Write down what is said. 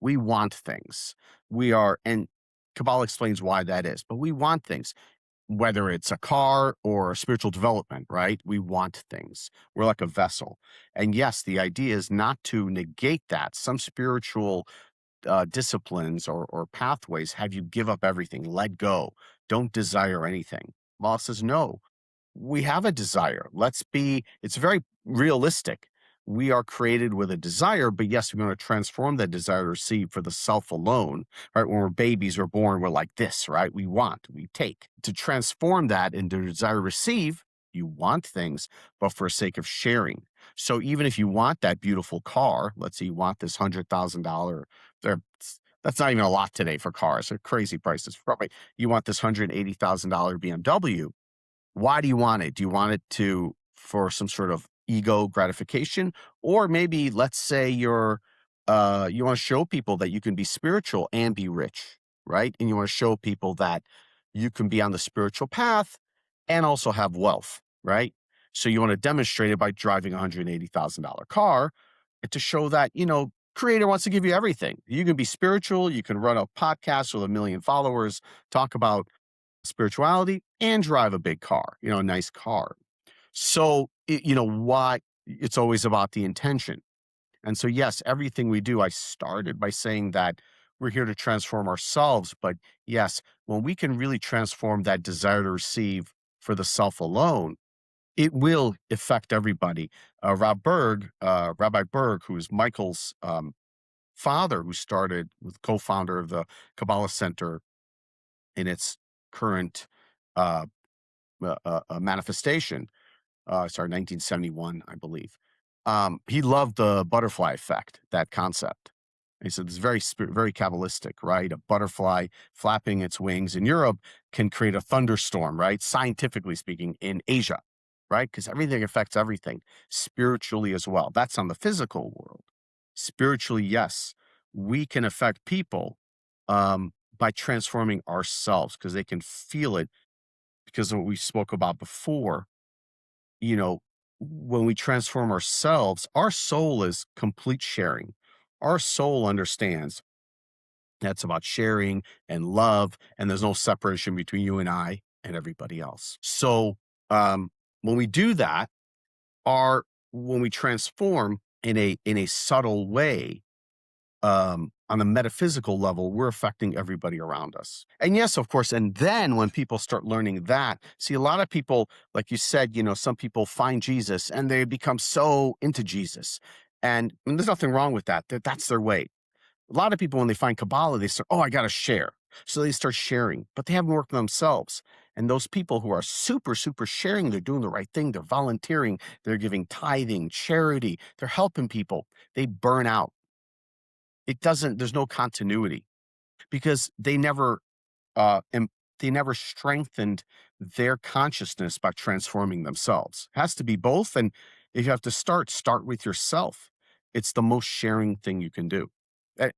We want things. And Kabbalah explains why that is, but we want things, whether it's a car or a spiritual development, right? We want things. We're like a vessel. And yes, the idea is not to negate that. Some spiritual disciplines or pathways have you give up everything, let go, don't desire anything. Law says, no, we have a desire. It's very realistic. We are created with a desire, but yes, we're going to transform that desire to receive for the self alone, right? When we're babies, we're born, we're like this, right? We take. To transform that into desire to receive, you want things, but for sake of sharing. So even if you want that beautiful car, let's say you want this $100,000, that's not even a lot today for cars. They're crazy prices. Probably you want this $180,000 BMW. Why do you want it? Do you want it for some sort of ego gratification? Or maybe let's say you want to show people that you can be spiritual and be rich, right? And you want to show people that you can be on the spiritual path and also have wealth, right? So you want to demonstrate it by driving a $180,000 car and to show that, Creator wants to give you everything. You can be spiritual, you can run a podcast with 1 million followers, talk about spirituality and drive a big car, a nice car. So, why it's always about the intention. And so, yes, everything we do, I started by saying that we're here to transform ourselves. But yes, when we can really transform that desire to receive for the self alone, it will affect everybody. Rabbi Berg, who is Michael's father, who started with co-founder of the Kabbalah Center in its current uh, manifestation. Sorry, 1971, I believe. He loved the butterfly effect, that concept. He said it's very Kabbalistic, right? A butterfly flapping its wings in Europe can create a thunderstorm, right? Scientifically speaking, in Asia, right? Because everything affects everything spiritually as well. That's on the physical world. Spiritually, yes, we can affect people by transforming ourselves because they can feel it because of what we spoke about before. you know, when we transform ourselves, our soul is complete sharing. Our soul understands that's about sharing and love, and there's no separation between you and I and everybody else. So when we do that, our when we transform in a subtle way, on a metaphysical level, we're affecting everybody around us. And yes, of course. And then when people start learning that, see, a lot of people, like you said, some people find Jesus and they become so into Jesus. And there's nothing wrong with that. That's their way. A lot of people, when they find Kabbalah, they start, oh, I got to share. So they start sharing, but they haven't worked on themselves. And those people who are super, super sharing, they're doing the right thing. They're volunteering. They're giving tithing, charity. They're helping people. They burn out. There's no continuity because they never strengthened their consciousness by transforming themselves. It has to be both. And if you have to start with yourself. It's the most sharing thing you can do.